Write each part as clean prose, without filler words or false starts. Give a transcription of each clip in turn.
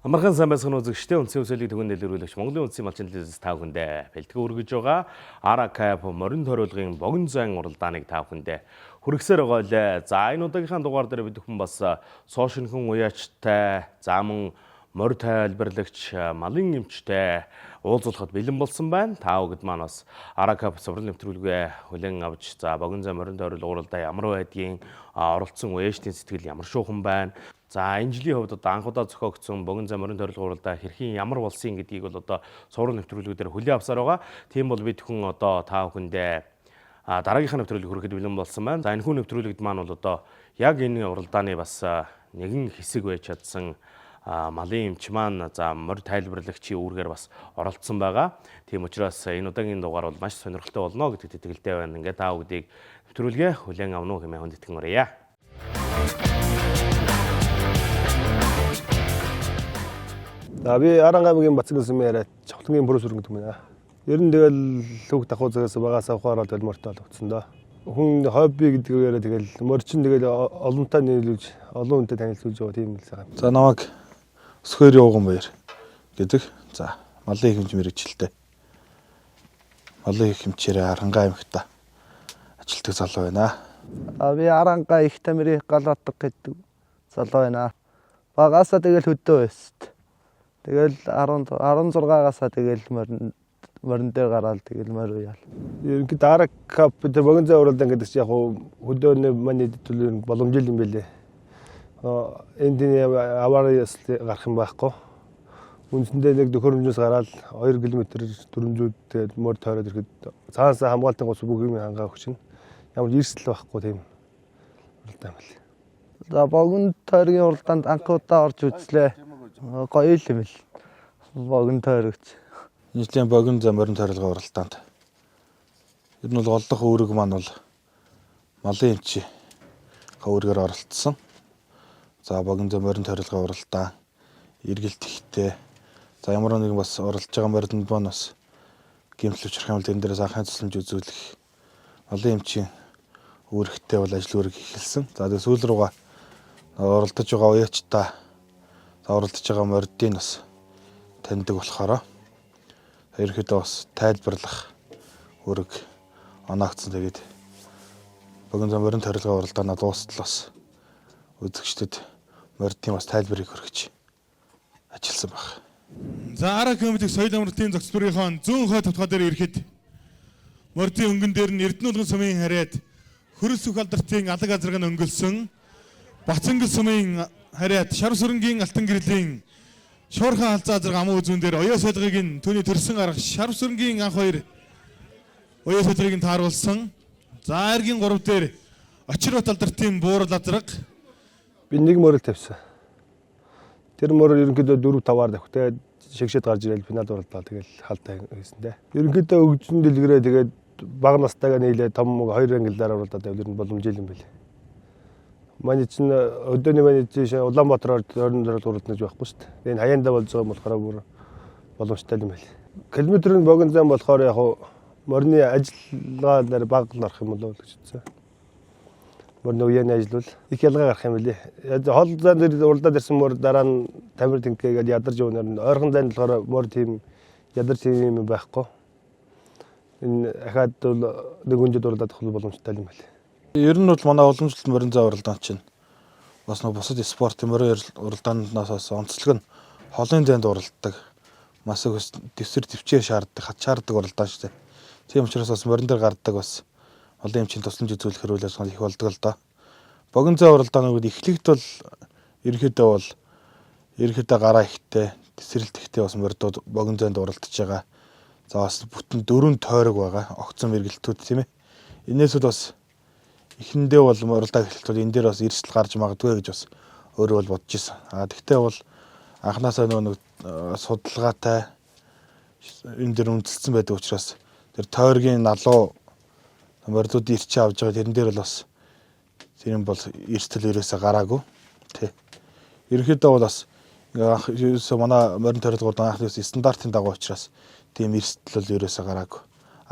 Амархан сайн байцгаана үзэгчдээ үндсэн өсөлтийг төгөн дэлгэрүүлэгч Монголын үндсийн малчин телевиз та бүхэндээ бэлтгэн өргөж байгаа Аракап морин тойролгын богино зайн уралдааныг та бүхэндээ хүргэсээр байгаа лээ. За энэ удаагийнхаа дугаар дээр бид бүхэн бас сошинхэн уяачтай замун морь тайлбарлагч малын эмчтэй уулзуулахад бэлэн болсон байна. Та бүхэд маань бас Аракап цуврал нэвтрүүлгээ хүлээн авч за богино зайн морин тойрол уралдаа ямар байдгийг оролцсон уяачдын сэтгэл ямар шуухан байна. За энэ жилийн хувьд одоо анх удаа зохиогдсон богино зайн морин тойрол уралдаа хэрхэн ямар болсон гэдгийг бол одоо цуврал нэвтрүүлгүүдээр хүлээн авсаар байгаа. Тийм бол бид хүн одоо та бүхэндээ дараагийнхаа нэвтрүүлгийг хүрэхэд бэлэн болсон байна. За энэ хүн нэвтрүүлэгт маань бол одоо яг энэ уралдааны бас нэгэн хэсэг байж чадсан малын эмч маань за морь тайлбарлагчийн үүргээр бас оролцсон байгаа. Тийм учраас энэ удаагийн дугаар бол маш сонирхолтой болно гэдэгт итгэлтэй байна. Ингээд та бүдийг нэвтрүүлгээ хүлээн авах уу хэмээн хүндэтгэн урья. За би Арангаймгийн Бацгын сүмийн яриа Чавтангийн бүрэн сүрэн гэдэг юм байна. Ер нь тэгэл лүг дахуу цагаас багасаа ухаараад тэгэл морьтой олгдсон да. Хүн хобби гэдгээр тэгэл морьчин тэгэл олонтой нийлүүлж олон хүнтэй танилцуулж байгаа тийм л сайхан. За намайг Өсгөр Явган баяр гэдэг. За малын хэмж мэрэгчлээ. Малын хэмчээрээ Арангаймгта ажилтдаг залуу байна. Би Арангай их тамирын галаатдаг гэдэг залуу байна. Багасаа тэгэл хөдөө байст. Тэгэл 16-аас тэгэл морин дээр гараад тэгэл морь яал. Ерөнхийдөө Аракап тэр богино зайн уралдаан гэдэг чинь яг хөдөөний маний төлөв боломжтой юм байлээ. Энд аваар гарах юм байхгүй. Үндсэндээ нэг төхөөрөмжөөс гараад 2 км 400 тэгээд морь тойроод ирэхэд цаанаас хамгаалтын гос бүх юм хангаах чинь ямар эрсдэл байхгүй тийм уралдаан байл. За богино тойргийн уралдаанд анх удаа орж үзлээ. Гоё юм л. Богино тойрогч. Нийтийн богино зайн морин тойролгын уралдаанд. Ер нь бол олдох үүрэг маань бол малын эмчийн үүргээр оролцсон. За богино зайн морин тойролгын уралдаан эргэлт ихтэй. За ямар нэгэн бас оролцож байгаа моринд маань бас гэмтэл учрах юм бол энэ дээрээс анхны тусламж үзүүлэх малын эмчийн үүрэгтэй бол ажил үүрэг эхэлсэн. За тэгээд сүүл рүүгээ оролдож байгаа уяачтай оролдож байгаа морьдын бас таньдаг болохоор ерөнхийдөө бас тайлбарлах үүрэг оноогдсон. Тэгээд богино зайн морин тойролгын уралдаанаа дуустал бас үзэгчдэд морьдын бас тайлбарыг хүргэж ажилласан баг. За Аракамдын соёл амралтын зохиц бүрийнхээ зүүн хойд тавтгаа дээр ирэхэд морьдын өнгөн дээр нь Эрдэнэ улгын сумын харьяад хөрс сүх алдартын алаг азраг нь өнгөлсөн Бацангын сумын харьяат шар сүрэнгийн алтан гэрлийн шуурхан халзаа азраг амуу зүүн дээр оёо солигыг нь түүний төрсөн арга шар сүрэнгийн анх хоёр оёо солигыг нь тааруулсан. За айргийн 3 дээр очир бат алдартын буурал азраг би нэг морил тавьсан. Тэр морил ерөнхийдөө 4-5-аар давхтай шигшэд гарч ирэл финалд уралдаа тэгэл халтай хийсэн дээ. Ерөнхийдөө өгжин дэлгэрээ тэгээд бага настайгаа нийлээ том 2 ангиллаар уралдаа тавил ер нь боломжтой юм байл. Манай чинь өдөөний манай чинь Улаанбаатараар орон зайд уралдаж байхгүй шүү дээ. Энэ хаяанда болж байгаа болохоор бүр боломжтой юм байл. Километрын богино зайн болохоор яг морины ажиллагаа дээр бага нарах юм болоо гэж үзсэн. Морины уяаны ажил бол их ялгаа гарах юм билий. Хол зайн дээр уралдаад ирсэн морь дараа нь тамир тэнхээгээд ядарч явна. Ойрхон зайн болохоор морь тийм ядарч юм байхгүй. Энэ ахаад бол нэг өндөд уралдаад авах боломжтой юм байл. Ер нь бол манай уламжлалт морин зайн уралдаан чинь бас нэг бусад спортын морин уралдаанаас онцлог нь холын зайд уралддаг. Маш их дэвсэр төвчээр шаарддаг уралдаан шүү дээ. Тийм учраас бас морин дээр гардаг бас олон эмчийн тусламж үзүүлэх хэрэг үйлс их болдог л доо. Богино зайн уралдаанууд эхлэхэд бол ерөнхийдөө гараа ихтэй, тесрэлт ихтэй бас морьдууд богино зайд уралдаж байгаа. За бас бүтэн 4 тойрог байгаа. Огцон мэргэлтүүд тийм ээ. Энээс бас эхэндээ бол уралдаа эхлэлт бол энэ дээр бас эрсдэл гарч магадгүй гэж бас өөрөө бол бодож ирсэн. Тэгтээ бол анханасаа нэг судалгаатай энэ дээр үндэслсэн байдаг учраас тэр тойргийн налуу морьдууд ирчээ авж байгаа тэрэн дээр бол бас тэр юм бол эрсдэл ерөөсөө гараагүй тий. Ерөнхийдөө бол бас манай морин тойролгууд анхны стандартын дагуу учраас тийм эрсдэл бол ерөөсөө гараагүй.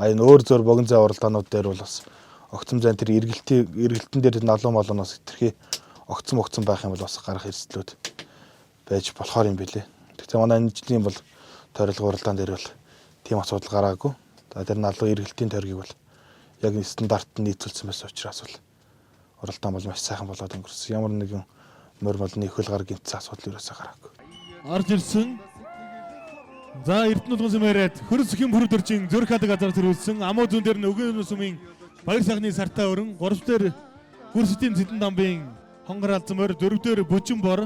Энэ өөр зөөр богино зайн уралдаанууд дээр бол бас огцом зайн тэр эргэлтэн дээр налуу малуунаас хэтэрхий огцом байх юм бол бас гарах эрсдлүүд байж болохоор юм билээ. Тэгвэл манай энэ жилийн бол тойролцоо уралдаан дээр бол тийм асуудал гараагүй. За тэр нь алга эргэлтийн тойргийг бол яг стандарт нийцүүлсэн байсан учраас бол уралдаан бол маш сайхан болоод өнгөрсөн. Ямар нэгэн морь молны их хөл гар гинцсэн асуудал ерөөсөө гараагүй. Орж ирсэн. За Эрдэнэ улсын мэрэд хөрсөхийн бүрдөржин зүрх хадаг газар төрүүлсэн амуу зүүн дээр нь өгөн сүмийн баяр сайхны сартаа өрн 3 дээр хөрсөтийн цэдэн дамбын хонгор алзан морь 4 дээр бүжин бор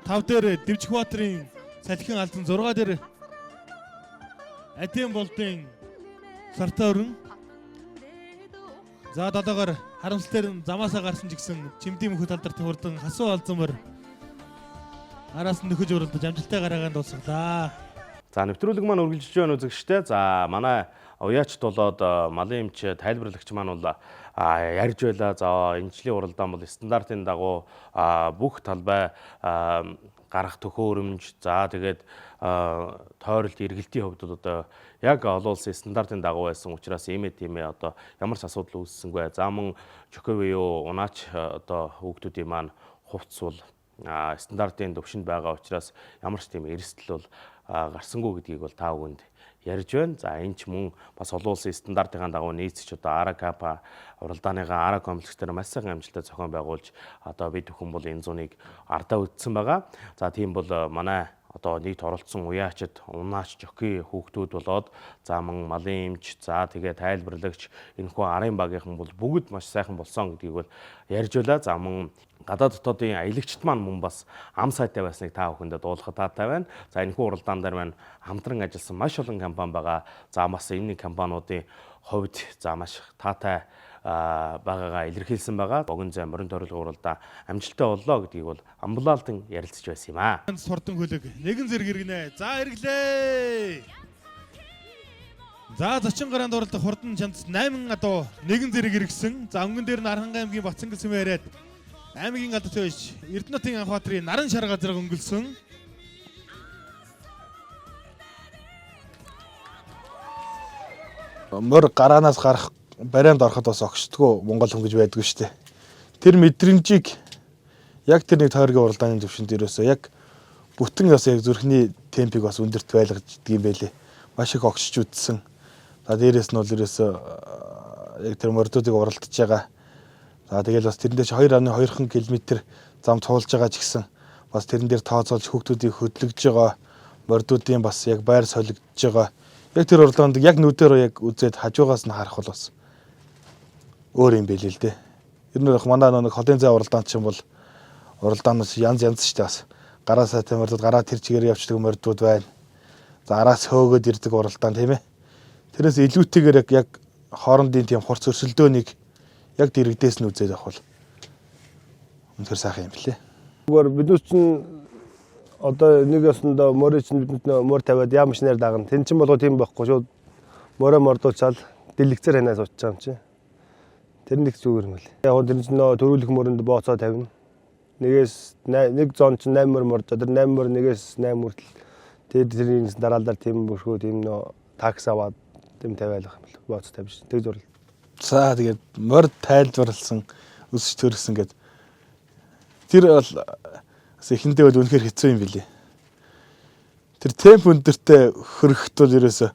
5 дээр Дэвжих баатрын салхин алзан 6 дээр Атин болтын сартаа өрн за дадаагаар харамсалтай замаасаа гарсан ч гэсэн чимдийн мөхөд алдарт хурдан хасуу алзан морь араас нь нөхөж уралдаж амжилттай гараагаанд дуусглаа. За нэвтрүүлэг маань үргэлжлэж байна үзэгчтэй. За манай уяачд болоод малын эмч тайлбарлагч маань бол ярьж байла. За энэ жилийн уралдаан бол стандартын дагуу бүх талбай гарах төхөө өрөмж за тэгээд тойролт эргэлтийн хувьд одоо яг олон улсын стандартын дагуу байсан учраас ийм одоо ямар ч асуудал үүссэнгүй. За мөн жокевио унаач одоо хүүхдүүдийн маань хувцс бол стандартын төвшөнд байгаа учраас ямар ч тийм эрсдэл бол гарсангүй гэдгийг бол та бүхэнд ярьж байна. За энэ ч мөн бас олон улсын стандартын дагуу нийцэж одоо Аракапа уралдааныгаа Ара комплекс дээр маш сайхан амжилттай зохион байгуулж одоо бид бүхэн бол энэ зуныг ардаа үтсэн байгаа. За тийм бол манай одоо нийт оролцсон уяачд, унаач, жокей хүүхдүүд болоод за мөн малын эмч, за тэгээ тайлбарлагч энэхүү арын багийнхан бол бүгд маш сайхан болсон гэдгийг бол ярьж байлаа. За мөн гадаад дотоодын аялагчт маань мөн бас ам сайтай байсныг та бүхэндээ дуулахад таатай байна. За энэхүү уралдаан дээр маань хамтран ажилласан маш олон компани байгаа. За бас энэ компаниудын хувьд за маш таатай байгаагаа илэрхийлсэн байгаа. Богино зай морин тойролцоо уралдаан амжилттай боллоо гэдгийг бол амбулаалтан ярилцж байсан юм аа. Сурдан хөлөг нэгэн зэрэг иргэнэ. За эргэлээ. За зочин гараанд уралдах хурдан чамд 8 адуу нэгэн зэрэг иргсэн. За өнгөн дээр нь Архангай аймгийн Бацангал сүмээрээд аймгийн гадаад байж Эрдэнэ хотын анх баатрын наран шар газрыг өнгөлсөн. Морь гараанаас гарах барайнд ороход бас огшдгоо Монгол хүн гэж байдгүй шүү дээ. Тэр мэдрэмжийг яг тэр нэг тойргийн уралдааны төвшөнд ерөөсөө яг бүтэн бас яг зүрхний темпийг бас өндөрт байлгаж идэг юм байлээ. Маш их огшиж үтсэн. За дээрээс нь бол ерөөсөө яг тэр морьдуудыг уралдаж байгаа. За тэгэл бас тэрэн дээр 2.2 км зам цуулж байгаа ч гэсэн бас тэрэн дээр тооцоолж хүүхдүүдийг хөдлөж байгаа морьдуудын бас яг байр солигдож байгаа. Яг тэр уралдаанд яг нүдээр яг үзээд хажуугаас нь харах бол бас өөр юм байл л дээ. Ер нь манай нэг холын зай уралдаан чинь бол уралдаанаас янз шүү дээ бас. Гараа сайтай морьдууд гараа тэр чигээр явчихдаг морьдууд байна. За араас хөөгөөд ирдэг уралдаан тийм ээ. Тэрнээс илүүтэйгээр яг хоорондын тийм хурц өрсөлдөөнийг яг дэрэгдээс нь үзээд авах бол үнэхээр сайхан юм билээ. Зүгээр бид чинь одоо нэг ясандаа морь чинь бидэнд морь тавиад яам шинээр дагна. Тэн чинь болоо тийм байхгүй шууд морь мордуулчаал дэлгэцээр ханаа суучих юм чи. Тэр нэг зүгээр юм л. Яг тэр чинь төрүүлэх мөрөнд бооцоо тавина. Нэгээс нэг зон чинь 8 морь мордоо. Тэр 8 морь нэгээс 8 хүртэл тэрийн дараалал тийм бүрхүү тийм такс аваад тийм тавиалах юм л бооц тавьж. Тэг зурлаа. За тэгээд морь тайлбарлсан өсөж төрсөн гэд тэр бол эхэндээ бол үнэхээр хэцүү юм билий. Тэр темп өндөртэй хөрөхт бол ерөөсө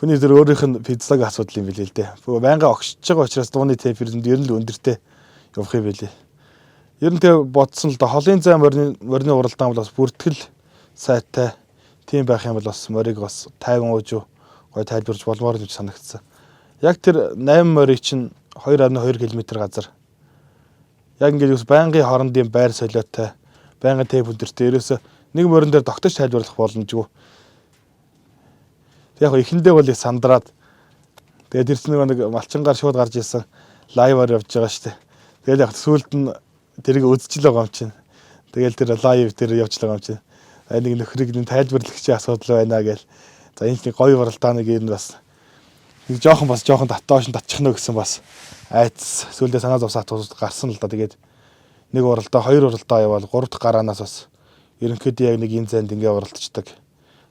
хүний тэр өөрийнх нь физиологийн асуудал юм билий л дээ. Байнга огшиж байгаа учраас дууны темп ер нь л өндөртэй явах юм билий. Ер нь тэг бодсон л да холын зай морины уралдаан бол бас бүртгэл сайтай тийм байх юм бол бас морийг бас тайван уужуу гой тайлбарж болмоор гэж санагдсан. Яг тэр 8 морь чинь 2.2 км газар. Яг ингээд бас байнгын хоорондын байр солиотой байнгын темп өндөртэй ерөөсө нэг морин дээр тогтож тайлбарлах боломжгүй. Яг эхэндээ бол сандраад тэгээд тэрс нэг малчингаар шууд гарч ирсэн лайваар явж байгаа шүү дээ. Тэгээд яг сүүлд нь тэрийг үзчихэл байгаа юм чинь. Тэгэл тэр лайв дээр явж байгаа юм чинь. Нэг нөхрийг нь тайлбарлагчийн асуудал байна гэл. За энэ нэг гоё уралдааныг ер нь бас нэг жоохон татоош татчих нэ гэсэн бас айц сүүлдээ санаа зовсаат гарсан л да. Тэгээд нэг уралдаа 2 уралдаа явал 3 дахь гараанаас бас ерөнхийдөө яг нэг энэ зайд ингээ уралдчихдаг.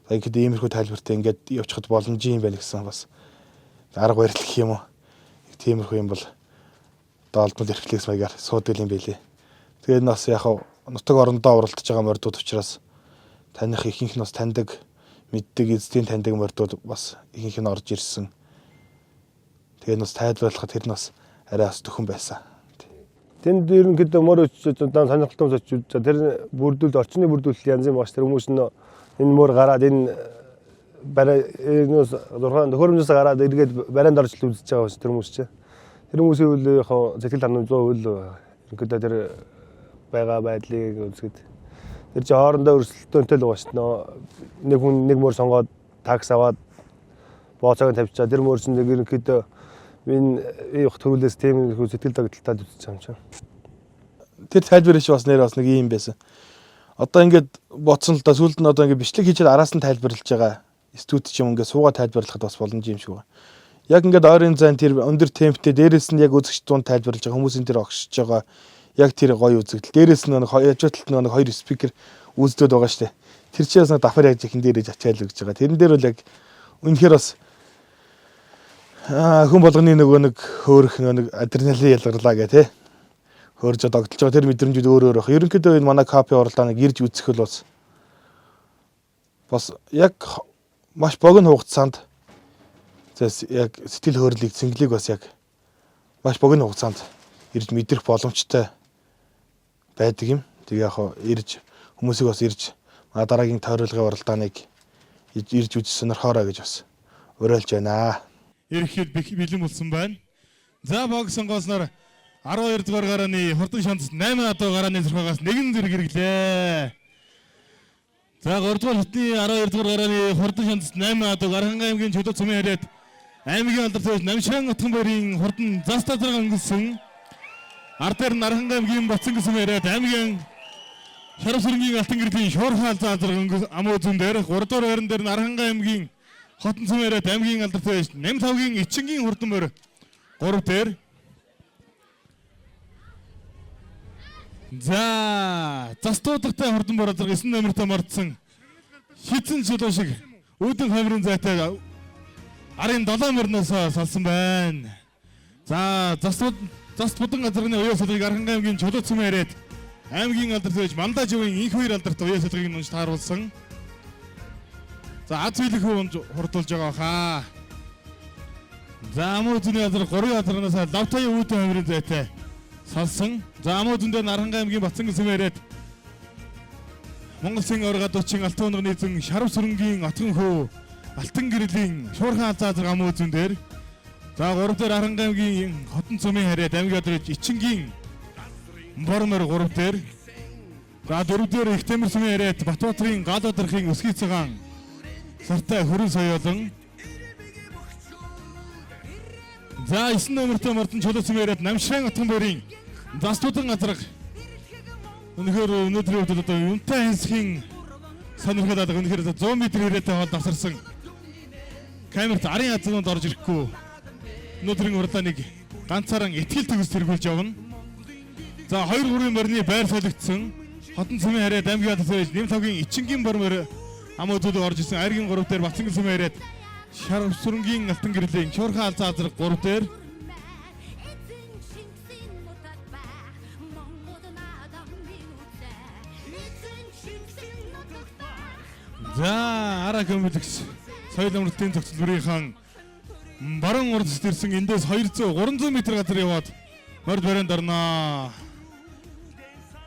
За ихэд иймэрхүү тайлбартай ингээд явчихад боломж юм байна гэсэн бас арга барил гэх юм уу. Тиймэрхүү юм бол доолдмол рефлекс маягаар суудаг юм байлээ. Тэгээд бас яг нутаг орондоо уралдаж байгаа морьдууд учраас таних ихэнх нь бас таньдаг, мэддэг, эзэдийн таньдаг мордууд бас ихэнх нь орж ирсэн. Тэгээд бас тайлбарлахад тэр нь бас арай бас төхөн байсан. Тэнд ерөнхийдөө мөр өчөж сонирхолтой очиж тэр бүрдүүл орчны бүрдүүлэлт янз юм багш. Тэр хүмүүс нь энэ мөр гараад энэ барайнаас 6 төхөөрөмжөөс гараад эргээд барайнд орж үзэж байгаа бас тэр хүмүүс чинь. Тэр хүмүүсийн үл яг сэтгэл ханам 100% ерөнхийдөө тэр байгаа байдлыг үзэхэд тэр чинь хоорондоо өрсөлдөөнтэй л байгаа шүү дээ. Нэг хүн нэг мөр сонгоод такс аваад бооцоог тавьчаа. Тэр мөр чинь ерөнхийдөө энэ их төрүүлээс тийм сэтгэл дагталтад үзэж байгаа юм чинь. Тэр тайлбарч бас нэр бас нэг юм байсан. Одоо ингээд бодсон л да сүүлд нь одоо ингээд бичлэг хийчихэд араас нь тайлбарлаж байгаа. Студ ч юм ингээд суугаад тайлбарлахад бас боломж юм шиг байна. Яг ингээд ойрын зайн тэр өндөр темптэй дээрээс нь яг үзэгч дунд тайлбарлаж байгаа хүмүүсийн тэр огшиж байгаа яг тэр гоё үзэгдэл. Дээрээс нь нэг яж талд нь нэг 2 спикер үүсдээд байгаа штэ. Тэр чинь бас нэг давхар яаж ихэн дээрээ ачаал өгж байгаа. Тэрэн дээр бол яг үнэхээр бас хүн болгоны нөгөө нэг хөөрхөн нэг адреналин ялгарлаа гэх тээ. Хөөрж догтлож байгаа тэр мэдрэмжүүд өөр өөр байх. Ерөнхийдөө энэ манай капи уралдааныг ирж үзэх л бас яг маш богино хугацаанд яг сэтгэл хөдлөлийг цэнгэлийг бас яг маш богино хугацаанд ирж мэдрэх боломжтой байдаг юм. Тэгээ яг ирж хүмүүсийг бас ирж манай дараагийн тойролгын уралдааныг ирж үзэж сонирхоорой гэж бас уриалж байна. Ирэхэд бэлэн болсон байна. За бокс сонгоосноор 12 дугаар гарааны хурдан шанс 8 адуу гарааны зурхаагаас нэгэн зэрэг хэрэглээ. За 3 дугаар хитний 12 дугаар гарааны хурдан шанс 8 адуу Гархангай аймгийн Чөлөө цумын харьяат аймгийн алдартай Намшаан Утган баярын хурдан заста зэрэг өнгөрсөн. Ард дээр нь Гархангай аймгийн Бацангийн цумын харьяат аймгийн Шарав сүрэнгийн алтан гэрлийн шуурхаал заа зэрэг амуу зүүн дээр 3 дугаар байран дээр нь Гархангай аймгийн Хотон цумын харьяат аймгийн алдартай Нэмтавгийн Ичингийн хурдан баяр 3 дээр. За застуудагтай хурдан бороо зэрэг 9 номертой мордсон шийдсэн чөлөө шиг үүдэн хамрын зайтай арын 7 мөрнөөс салсан байна. За заст будан газрын уяа солыг Гархангай аймгийн Чөлөө цумын харьяат аймгийн алдартай Мандаа живийн инх хоёр алдартай уяа солыг нунж тааруулсан. За аз хүлэх хүнд хурдулж байгаа хаа. За амуу зүний газар 3 газраас лавтаа үүдэн хамрын зайтай салсан. За амуу зүүндээ Наранхай аймгийн Бацангийн цумын харьяат Монгол Улсын оргад учин алтан унганы зэн Шарав сүрэнгийн Отгон хөө алтан гэрлийн шуурхан алзаа зэрэг амуу зүүн дээр. За 3 дээр Аранхай аймгийн Хотон цумын харьяат аймгийн адрыг Ичингийн Бормор 3 дээр. За 4 дээр Ихтэмэр цумын харьяат Батбаатарын гал одрхийн өсгий цагаан сартай хөрөн соёолон. За 9 номертой мордон Чөлөө цумын харьяат Намшаан Утган баярын застуудан газар өнөхөр өнөөдрийн үед одоо юунтай хэсгийн сонирхолтой өнөхөр 100 м хүрээтэй хоол давсарсан камерт арын азуунд орж ирэхгүй өнөөдрийн уралдааныг ганцаараа ихтгэл төгс тэргүүлж явна. За 2-3 морины байр солигдсон Хотон цумын харьяат аймгийн алдартай Нэмтавгийн Ичингийн Бормор амуу зүлэг орж исэн Айргийн 3 дээр Бацангийн цумын харьяат Шарав сүрэнгийн алтан гэрлийн шуурхан алзаа зэрэг 3 дээр. За араа комплекс соёл амралтын зохицолборынхан баруун урдс ирсэн эндээс 200-300 м газар яваад морд барайнд орноо.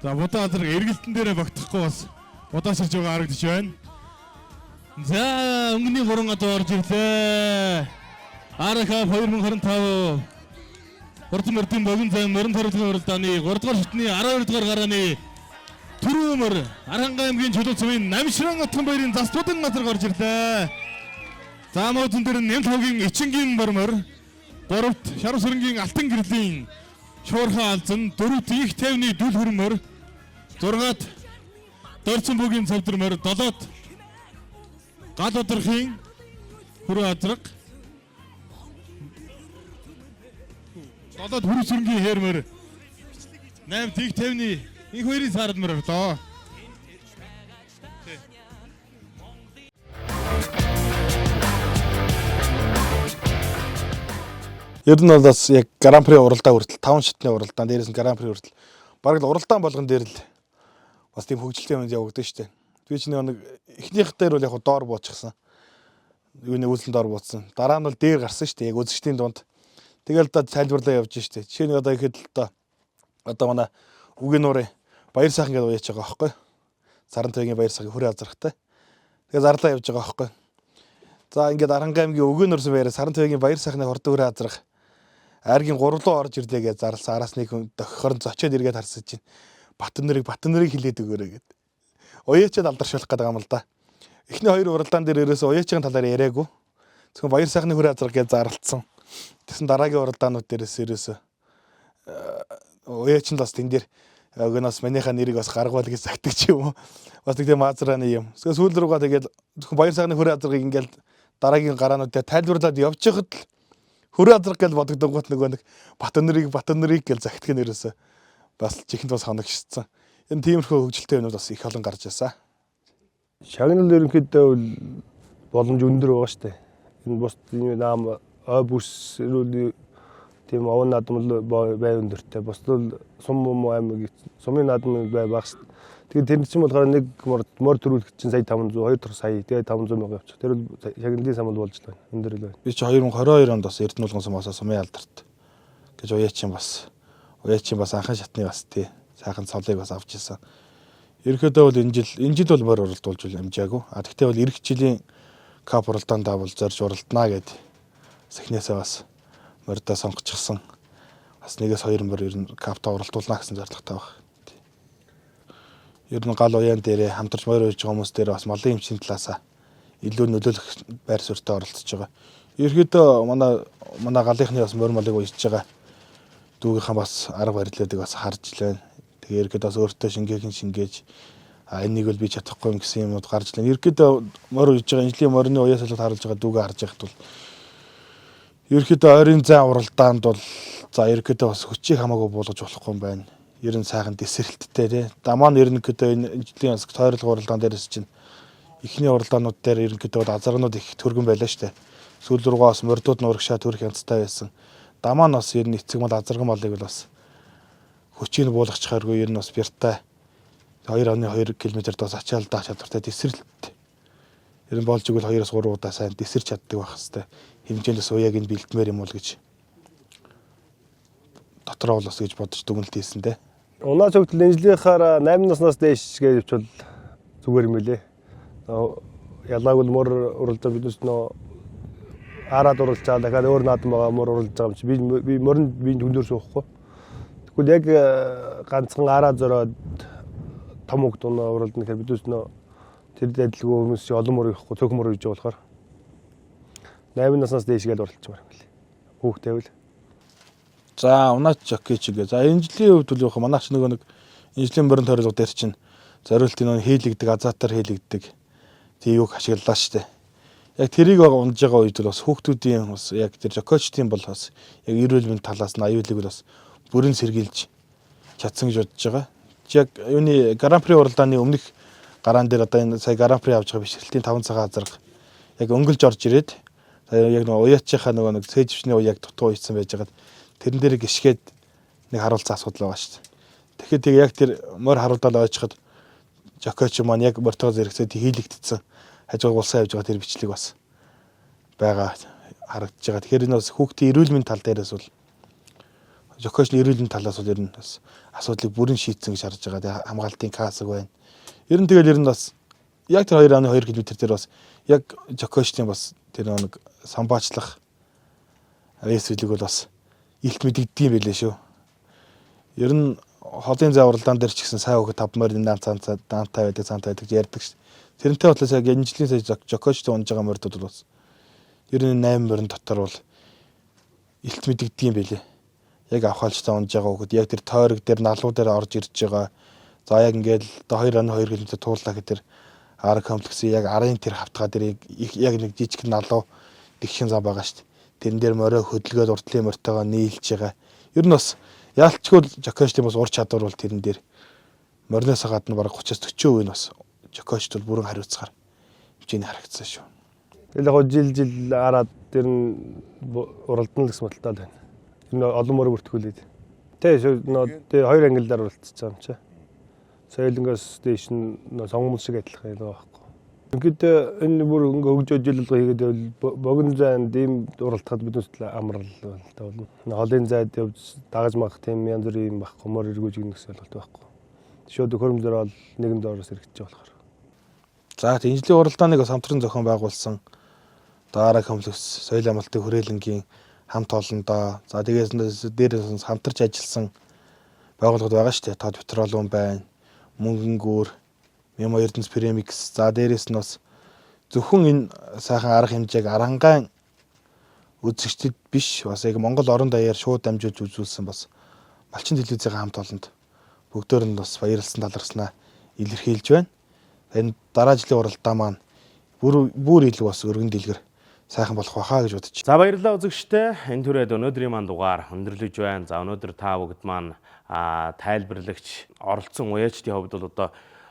За будаа зэрэг эргэлтэн дээрээ багтахгүй бас удааширж байгаа харагдаж байна. За өнгөний 3 адуу орж ирлээ. Арахав 2025 хурдан мордын богино зам морин төрөлхөн уралдааны 3 дугаар шатны 12 дугаар гарааны Түрүүмөр Аранхай аймгийн Чөлөө цумын Намшаан Утган баярын застуудан газар орж ирлээ. За амуу зүүн дээр Нэмтавгийн Ичингийн Бормор 3-т Шарав сүрэнгийн алтан гэрлийн шуурхан алзан 4-т их тайвны дүл хөрмөр 6-т Дорцон бүгийн цавдрмор 7-т гал одрхийн хөрөө азраг 7-т хөрөө сүрэнгийн хээрмөр 8-т их тайвны их хоёрын сард мөр доо. Ер нь бол бас яг Гран-при уралдаан хүртэл 5 шатны уралдаан дээрээс нь Гран-при хүртэл бараг л уралдаан болгон дээр л бас тийм хөгжилтэй юм явагдаж штэ. Би ч нэг эхнийх дээр бол яг доор буучихсан. Юуны үйлсэн доор бууцсан. Дараа нь бол дээр гарсан шүү дээ. Яг үзэгчдийн дунд. Тэгэл одоо тайлбарлаа явж шүү дээ. Жишээ нь одоо ихэд л одоо манай үгийн нуурын баяр сайхан гэдэг уяач байгаа байхгүй. Сарантайгийн баяр сайхан хүрээ азрахтай. Тэгээ зарлаа явж байгаа байхгүй. За ингээд Аранга аймгийн үгийн нуурын баяраа Сарантайгийн баяр сайхны хордон хүрээ азрах. Айргийн 3 руу орж ирлээ гэж зарласан. Араас нэг хүн дохихорон зочиод иргээд харсаж чинь. Батан нарыг хилээд өгөөрэй гэд. Уяачаад алдаршуулах гэдэг юм л да. Эхний хоёр уралдаан дээр ерөөсөө уяачийн талаар яриаггүй. Зөвхөн баяр сайхны хүрээ азрах гэж зарлцсан. Тэсэн дараагийн уралдаанууд дээрээс ерөөсөө уяачин бас тэн дээр өгнөөс манийхаа нэрийг бас гаргуул гэж загтдаг ч юм уу. Бас нэг тийм маазрааны юм. Сүүл рүүгээ тэгээд зөвхөн баяр сайхны хүрээ азрахыг ингээл дараагийн гараанууд дээр тайлбарлаад явж байхад л хүрээ азрах гэж бодогдонгот нөгөө нэг Батан нарыг гэж загтдаг нь ерөөсөө бас чихэнд бас хоногшсон. Энэ тиймэрхүү хөгжилтэй юмуд бас их олон гарч ирсэн. Шагнал ерөнхийдөө боломж өндөр байгаа шүү дээ. Энэ бус наам ой бүсрүүл тийм овон наадмал бай өндөртэй. Бусдол сум аймаг сумын наадмал бай багс. Тэгээд тэр чинь болохоор нэг мор төрүүлэх чинь сая 500 2 сая тэгээд 500 мянга явчих. Тэр бол шагналын самбал болж байна. Өндөр л байна. Би чи 2022 онд бас Эрдэнэ улган сумаас сумын алдарт гэж уяачин бас анхан шатны бас тий сайхан цолыг бас авч ирсэн. Ерөнхийдөө бол энэ жил бол морь уралдуулж амжаагүй. Тэгтээ бол эх жилийн кап уралдаандаа бол зорж уралдана гэд сахнасаа бас морьдоо сонгочихсан. Бас нэгээс хоёр морь ер нь капта уралдуулна гэсэн зорилготой баг. Ер нь гал уяан дээрээ хамтарч морь ууж байгаа хүмүүс дээр бас малын эмчийн талаасаа илүү нөлөөлөх байр суурьтай оролцож байгаа. Ерөнхийдөө манай галынхны бас морь малыг уяж байгаа дүүгийнхаа бас арга барилуудыг бас харж лээ. Тэгээ ерөнхийдөө бас өөртөө шингээж энийг бол би чадахгүй юм гэсэн юмуд гарч лээ. Ерөнхийдөө морь уяж байгаа инжлийн морины уяас солиод харуулж байгаа дүүгээ харж байхад бол ерөнхийдөө ойрын зай уралдаанд бол за ерөнхийдөө бас хүчийг хамаагүй буулгаж болохгүй юм байна. Ер нь сайхан дэсрэлттэй тий. Дамаа нь ерөнхийдөө энэ инжлийн бас тойролго уралдаан дээрээс чинь эхний уралдаанууд дээр ерөнхийдөө азаргнууд их төргөн байлаа шүү дээ. Сүүл рүүгээ бас мордууд нь урагшаа төрөх янзтай байсан. Дамаа нь бас ер нь эцэг мал азарган малыг бол бас хүчийг буулгахчааргүй ер нь бас бяртай 2.2 км-д бас ачаал даах чадвартай дэсрэлт. Ер нь болж игэл 2-3 удаа сайн дэсэрч чаддаг байх хэвээр хэмжээлээс уяаг нь бэлдмээр юм уу гэж дотроо бол бас гэж бодож дүгнэлт хийсэн дээ. Унаа цогтл инжлийнхаараа 8 наснаас дээш гэж бол зүгээр юм билээ. Ялгаагүй мөр уралдаа биднес нөө араад уралчаа дахиад өөр наадам байгаа мөр уралж байгаа юм чи би мөрөнд би хүндээр суухгүй. Тэгвэл яг ганцхан араа зороод том хөгд унаа уралдана гэхээр биднес нөө тэр адилгүй хүмүүс олон мөр ихгүй цөөх мөр үйж болохоор 8 наснаас дээш гэж уралчмаар юм билээ. Хүүхдээ байвал. За унаач жокей чигээ. За энэ жилийн хувьд бол яг манайч нэг инжлийн морин тойролго дээр чинь зориултын нөө хийлэгдэг азатаар хийлэгдэг тийгүүг ашиглалаа штэ. Яг тэрийг унж байгаа үед бол бас хүүхдүүдийн бас яг тэр жокочтын бол бас яг эрүүл мэндийн талаас нь аюулыг бол бас бүрэн сэргийлж чадсан гэж бодож байгаа. Яг юуны гран-при уралдааны өмнөх гараан дээр одоо энэ сая гран-при авч байгаа бишрэлтийн 5 цагаан азарга яг өнгөлж орж ирээд яг нэг уяачийнхаа нэг цээжвчний уяаг дутуу уйцсан байж байгаад тэрэн дээр гიშгээд нэг харуулсан асуудал байгаа шүү дээ. Тэгэхээр яг тэр морь харуулдал ойчход жокоч маань яг мортоо зэрэгцээд хийлэгдсэн хажуугуулсан явж байгаа тэр бичлэг бас байгаа харагдаж байгаа. Тэгэхээр энэ бас хүүхдийн эрүүл мэндийн тал дээрээс бол жокочны эрүүл мэндийн талаас бол ер нь бас асуудлыг бүрэн шийдсэн гэж харж байгаа. Хамгаалтын каасаг байна. Ер нь тэгэл ер нь бас яг тэр 2.2 км дээр бас яг жокочны бас тэр нэг самбаачлах рейсвэлэг бол бас илт мэдэгддэм байлээ шүү. Ер нь холын зай уралдаан дээр ч гэсэн сайн хөхөд 5 морин даантай байдаг цаантай байдаг ярьдаг шүү. Тэрнтэй бодлоос яг энэ жилийн сая жокочтой унж байгаа моридууд бол бас ер нь 8 морин дотор бол илт мэдэгддэм байлээ. Яг авхаалжтай унж байгаа хөхөд яг тэр тойрог дээр налуу дээр орж ирж байгаа. За яг ингээл 2.2 км туурлаа гэхээр ар комплексийн яг арын тэр хавтгаа дээр яг нэг жижиг налуу дэгшин зам байгаа шүү. Тэрэн дээр морио хөдөлгөөд уртлын мортойгоо нийлж байгаа. Ер нь бас яалтчгүй жокочтын бас ур чадвар бол тэрэн дээр мориноос гадна бараг 30-40% нь бас жокочт бол бүрэн хариуцгаар хэмжээний харагдсан шүү. Тэгэл яг жил араад тэр нь уралдана гэсэн баталтай байна. Энэ олон морь бүртгүүлээд. Тэ нөө тэ хоёр ангиллаар уралдчихж байгаа юм чи. соёлонгоос дээш нь сонгомл шиг адилхан юм байхгүй. Ингээд энэ бүр хөгжөөж ажиллагаа хийгээд богино зайд ийм уралдахад биднээс амрал болно. Холын зайд явж дагаж мах тийм янз бүрийн байхгүй мөр эргүүлж гэнэ гэсэн ойлголт байхгүй. Шууд хөрөмдөр бол нэгэн доороос хэрэгжиж болохоор. За инженерийн уралдааныг бас хамтран зохион байгуулсан Ара комплекс соёл амралтын хүрээлэнгийн хамт олондоо за дээрээс хамтарч ажилласан байгууллагууд байгаа шүү дээ. Тод Петролиум байна, Мөнгөнгүүр, Мемо Эрдэнэс Премикс. За дээрээс нь бас зөвхөн энэ сайхан арга хэмжээг арангаан үзэгчдэд биш бас яг Монгол орон даяар шууд дамжуулж үзүүлсэн бас Малчин телевизийн хамт олонд бүгдээр нь бас баярлсан талархснаа илэрхийлж байна. Энэ дараа жилийн уралдаан маань бүр илүү бас өргөн дэлгэр сайхан болох байхаа гэж бодож байна. За баярлалаа үзэгчдээ. Энэ түрээд өнөөдрийн маань дугаар өндөрлөж байна. За өнөөдөр та бүгд маань тайлбарлагч оролцсон уяачдын хувьд бол одоо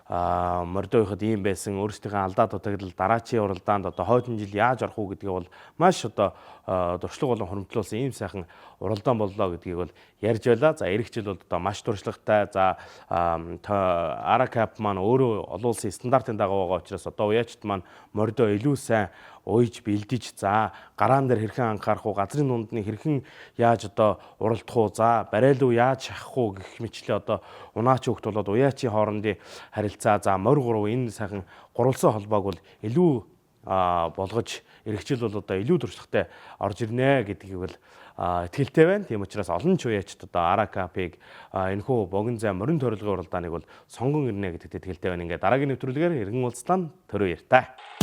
мордойход ийм байсан өөрсдийнхээ алдаа дутагдал дараачийн уралдаанд одоо хойдон жил яаж орох уу гэдгийг бол маш одоо дуршлаг болон хуримтлуулсан ийм сайхан уралдаан боллоо гэдгийг бол ярьж байлаа. За эх жил бол одоо маш туршлагатай. За Ара Cup маань өөрөө олон улсын стандартын дагуу байгаа учраас одоо уяачд маань мордой илүү сайн уйж бэлдэж за гараан дээр хэрхэн анхаарах уу, газрын дундны хэрхэн яаж одоо уралдах уу, за барайлуу яаж шахах уу гэх мэтлээ одоо унаач хөвгт болоод уяачийн хоорондын харилцаа за морь гурав энэ сайхан гурвалсан холбоог бол илүү болгож эх жил бол одоо илүү туршлагатай орж ирнэ гэдгийг бол итгэлтэй байна. Тийм учраас олон ч уяачд одоо Ара Cup-ыг энэхүү богино зай морин төрөлгийн уралдааныг бол сонгон ирнэ гэдэгт итгэлтэй байна. Ингээ дараагийн нэвтрүүлгээр иргэн уулзлаа. Төрөө ярьтаа.